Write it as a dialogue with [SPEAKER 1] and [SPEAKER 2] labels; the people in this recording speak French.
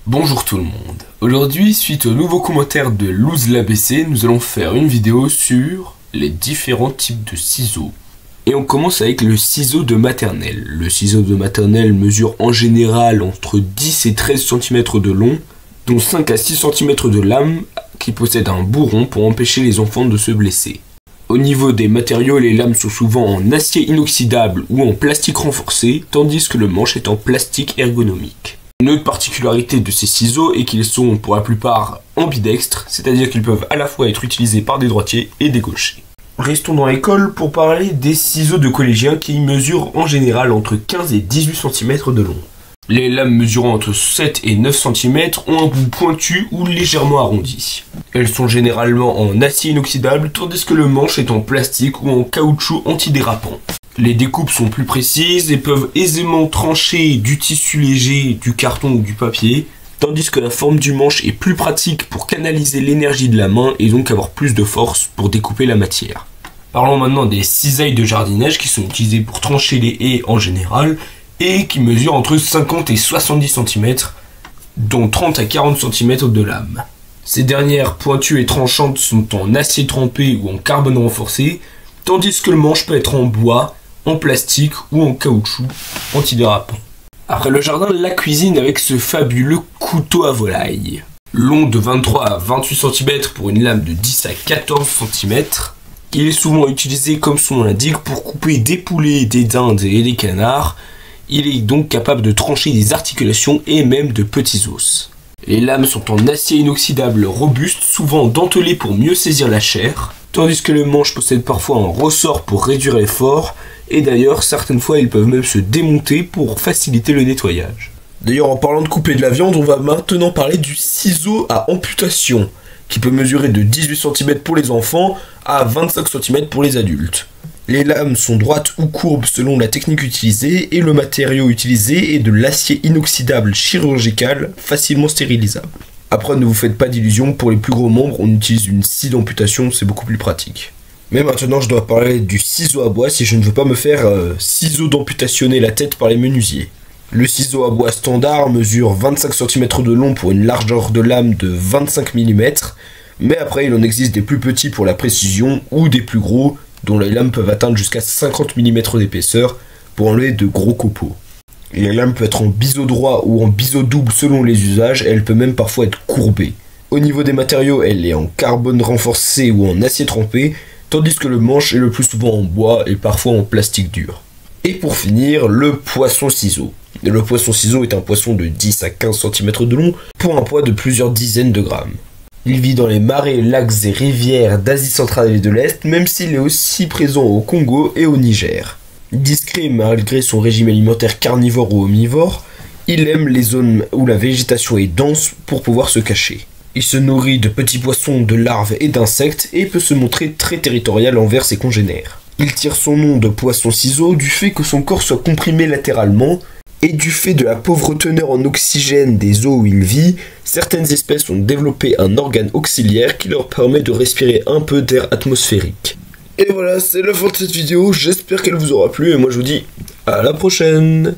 [SPEAKER 1] Bonjour tout le monde. Aujourd'hui, suite au nouveau commentaire de Luz l'ABC, nous allons faire une vidéo sur les différents types de ciseaux. Et on commence avec le ciseau de maternelle. Le ciseau de maternelle mesure en général entre 10 et 13 cm de long, dont 5 à 6 cm de lame qui possède un bourron pour empêcher les enfants de se blesser. Au niveau des matériaux, les lames sont souvent en acier inoxydable ou en plastique renforcé, tandis que le manche est en plastique ergonomique. Une autre particularité de ces ciseaux est qu'ils sont pour la plupart ambidextres, c'est-à-dire qu'ils peuvent à la fois être utilisés par des droitiers et des gauchers. Restons dans l'école pour parler des ciseaux de collégiens qui mesurent en général entre 15 et 18 cm de long. Les lames mesurant entre 7 et 9 cm ont un bout pointu ou légèrement arrondi. Elles sont généralement en acier inoxydable, tandis que le manche est en plastique ou en caoutchouc antidérapant. Les découpes sont plus précises et peuvent aisément trancher du tissu léger, du carton ou du papier, tandis que la forme du manche est plus pratique pour canaliser l'énergie de la main et donc avoir plus de force pour découper la matière. Parlons maintenant des cisailles de jardinage qui sont utilisées pour trancher les haies en général et qui mesurent entre 50 et 70 cm, dont 30 à 40 cm de lame. Ces dernières pointues et tranchantes sont en acier trempé ou en carbone renforcé, tandis que le manche peut être en bois, en plastique ou en caoutchouc antidérapant. Après le jardin, la cuisine avec ce fabuleux couteau à volaille. Long de 23 à 28 cm pour une lame de 10 à 14 cm. Il est souvent utilisé, comme son nom l'indique, pour couper des poulets, des dindes et des canards. Il est donc capable de trancher des articulations et même de petits os. Les lames sont en acier inoxydable robuste, souvent dentelé pour mieux saisir la chair, tandis que le manche possède parfois un ressort pour réduire l'effort, et d'ailleurs certaines fois ils peuvent même se démonter pour faciliter le nettoyage. D'ailleurs, en parlant de couper de la viande, on va maintenant parler du ciseau à amputation, qui peut mesurer de 18 cm pour les enfants à 25 cm pour les adultes. Les lames sont droites ou courbes selon la technique utilisée et le matériau utilisé est de l'acier inoxydable chirurgical facilement stérilisable. Après, ne vous faites pas d'illusions, pour les plus gros membres, on utilise une scie d'amputation, c'est beaucoup plus pratique. Mais maintenant, je dois parler du ciseau à bois si je ne veux pas me faire ciseau d'amputationner la tête par les menuisiers. Le ciseau à bois standard mesure 25 cm de long pour une largeur de lame de 25 mm, mais après, il en existe des plus petits pour la précision ou des plus gros, dont les lames peuvent atteindre jusqu'à 50 mm d'épaisseur pour enlever de gros copeaux. Les lames peuvent être en biseau droit ou en biseau double selon les usages, et elle peut même parfois être courbée. Au niveau des matériaux, elle est en carbone renforcé ou en acier trempé, tandis que le manche est le plus souvent en bois et parfois en plastique dur. Et pour finir, le poisson-ciseau. Le poisson-ciseau est un poisson de 10 à 15 cm de long pour un poids de plusieurs dizaines de grammes. Il vit dans les marais, lacs et rivières d'Asie centrale et de l'Est, même s'il est aussi présent au Congo et au Niger. Discret malgré son régime alimentaire carnivore ou omnivore, il aime les zones où la végétation est dense pour pouvoir se cacher. Il se nourrit de petits poissons, de larves et d'insectes et peut se montrer très territorial envers ses congénères. Il tire son nom de poisson-ciseau du fait que son corps soit comprimé latéralement, et du fait de la pauvre teneur en oxygène des eaux où il vit, certaines espèces ont développé un organe auxiliaire qui leur permet de respirer un peu d'air atmosphérique. Et voilà, c'est la fin de cette vidéo, j'espère qu'elle vous aura plu et moi je vous dis à la prochaine.